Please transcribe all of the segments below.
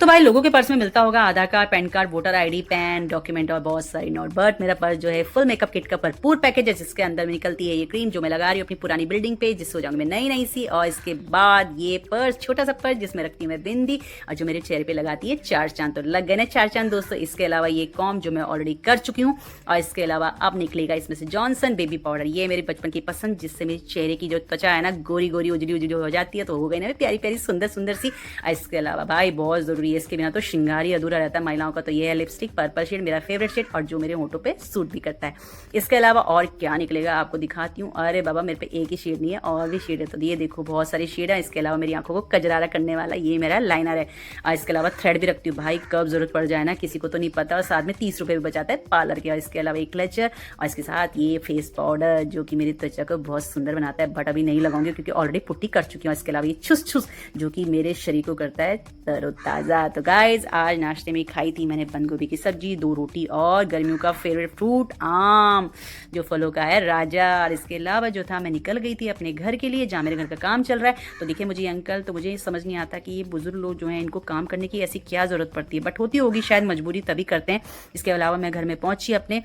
तो भाई लोगों के पर्स में मिलता होगा Aadhaar card, PAN card, voter ID, PAN document और बहुत सारी नोट। बट मेरा पर्स जो है फुल मेकअप किट का भरपूर पैकेज है, जिसके अंदर में निकलती है ये क्रीम जो मैं लगा रही हूँ अपनी पुरानी बिल्डिंग पे, जिससे हो जाऊंगी मैं नई नई सी। और इसके बाद ये पर्स, छोटा सा पर्स जिसमें रखती हूँ मैं बिंदी और जो मेरे चेहरे पे लगाती है चार चांद। तो लग गए ना चार चांद दोस्तों। इसके अलावा ये कॉम जो मैं ऑलरेडी कर चुकी हूँ, और इसके अलावा अब निकलेगा इसमें से जॉनसन बेबी पाउडर। ये मेरी बचपन की पसंद, जिससे मेरे चेहरे की जो त्वचा है ना गोरी गोरी उजली उजली हो जाती है, तो हो गई ना प्यारी प्यारी सुंदर सुंदर सी। इसके अलावा भाई बहुत जरूरी है, इसके बिना तो श्रृंगार ही अधूरा रहता है महिलाओं का। तो ये है लिपस्टिक पर्पल शेड, मेरा फेवरेट शेड, और जो मेरे होठों पे सूट भी करता है। इसके अलावा और क्या निकलेगा आपको दिखाती हूँ। अरे बाबा मेरे पे एक ही शेड नहीं है, और भी शेड है। तो ये देखो बहुत सारी शेड है। इसके अलावा मेरी आंखों को कजरारा करने वाला ये मेरा लाइनर है। और इसके अलावा थ्रेड भी रखती हूँ भाई, कब जरूरत पड़ जाए ना किसी को तो नहीं पता। और साथ में 30 रुपए भी बचाता है पार्लर के। और इसके अलावा एक क्लचर, और इसके साथ ये फेस पाउडर जो कि मेरी त्वचा को बहुत सुंदर बनाता है, बट अभी नहीं लगाऊंगी क्योंकि ऑलरेडी पुट्टी कर चुकी हूँ। इसके अलावा ये छुस छुस जो कि मेरे शरीर को करता है तरोताजा। तो गाइज आज नाश्ते में खाई थी मैंने बंद गोभी की सब्जी, 2 रोटी और गर्मियों का फेवरेट फ्रूट आम, जो फलों का है राजा। और इसके अलावा जो था मैं निकल गई थी अपने घर के लिए, जहाँ मेरे घर का काम चल रहा है। तो देखिए मुझे ये अंकल, तो मुझे समझ नहीं आता कि ये बुजुर्ग लोग जो हैं इनको काम करने की ऐसी क्या जरूरत पड़ती है, बट होती होगी शायद मजबूरी, तभी करते हैं। इसके अलावा मैं घर में पहुंची अपने,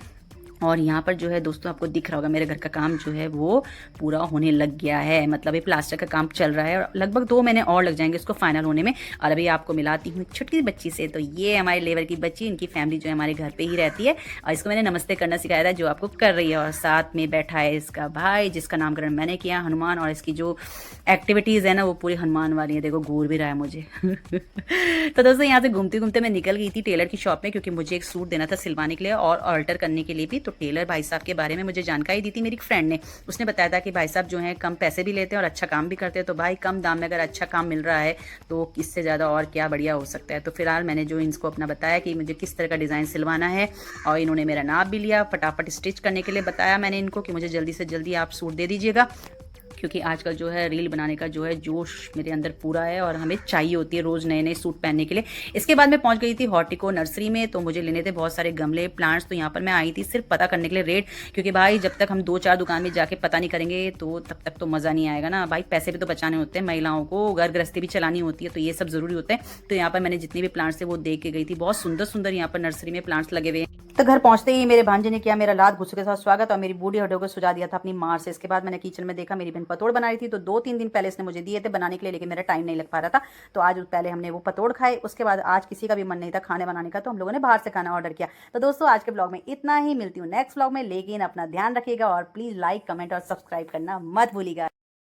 और यहाँ पर जो है दोस्तों आपको दिख रहा होगा मेरे घर का काम जो है वो पूरा होने लग गया है। मतलब ये प्लास्टर का काम चल रहा है और लगभग 2 महीने और लग जाएंगे इसको फाइनल होने में। और अभी आपको मिलाती हूँ छोटी बच्ची से। तो ये हमारे लेबर की बच्ची, इनकी फैमिली जो है हमारे घर पे ही रहती है, और इसको मैंने नमस्ते करना सिखाया था जो आपको कर रही है। और साथ में बैठा है इसका भाई, जिसका नामकरण मैंने किया हनुमान। और इसकी जो एक्टिविटीज़ है ना वो पूरी हनुमान वाली है। देखो घूर भी रहा है मुझे तो दोस्तों यहाँ से घूमते घूमते मैं निकल गई थी टेलर की शॉप में, क्योंकि मुझे एक सूट देना था सिलवाने के लिए और ऑल्टर करने के लिए भी। तो टेलर भाई साहब के बारे में मुझे जानकारी दी थी मेरी फ्रेंड ने। उसने बताया था कि भाई साहब जो हैं कम पैसे भी लेते हैं और अच्छा काम भी करते हैं। तो भाई कम दाम में अगर अच्छा काम मिल रहा है तो इससे ज़्यादा और क्या बढ़िया हो सकता है। तो फिलहाल मैंने जो इनको अपना बताया कि मुझे किस तरह का डिज़ाइन सिलवाना है, और इन्होंने मेरा नाप भी लिया। फटाफट स्टिच करने के लिए बताया मैंने इनको कि मुझे जल्दी से जल्दी आप सूट दे दीजिएगा, क्योंकि आजकल जो है रील बनाने का जो है जोश मेरे अंदर पूरा है, और हमें चाहिए होती है रोज़ नए नए सूट पहनने के लिए। इसके बाद मैं पहुंच गई थी हॉर्टिको नर्सरी में। तो मुझे लेने थे बहुत सारे गमले प्लांट्स। तो यहाँ पर मैं आई थी सिर्फ पता करने के लिए रेट, क्योंकि भाई जब तक हम 2-4 दुकान में जाके पता नहीं करेंगे तो तब तक तो मज़ा नहीं आएगा ना भाई। पैसे भी तो बचाने होते हैं, महिलाओं को घर गृहस्थी भी चलानी होती है, तो ये सब ज़रूरी होता है। तो यहाँ पर मैंने जितने भी प्लांट्स थे वो देख के गई थी। बहुत सुंदर सुंदर यहाँ पर नर्सरी में प्लांट्स लगे हुए हैं। तो घर पहुंचते ही मेरे भांजे ने किया मेरा लात घुस्सों के साथ स्वागत, और मेरी बूढ़ी हड्डियों को सुझा दिया था अपनी मार से। इसके बाद मैंने किचन में देखा मेरी बहन पतोड़ बना रही थी। तो 2-3 दिन पहले इसने मुझे दिए थे बनाने के लिए, लेकिन मेरा टाइम नहीं लग पा रहा था। तो आज पहले हमने वो पतोड़ खाए, उसके बाद आज किसी का भी मन नहीं था खाने बनाने का, तो हम लोगों ने बाहर से खाना ऑर्डर किया। तो दोस्तों आज के ब्लॉग में इतना ही, मिलती हूँ नेक्स्ट ब्लॉग में। लेकिन अपना ध्यान रखिएगा और प्लीज़ लाइक कमेंट और सब्सक्राइब करना मत भूलिएगा।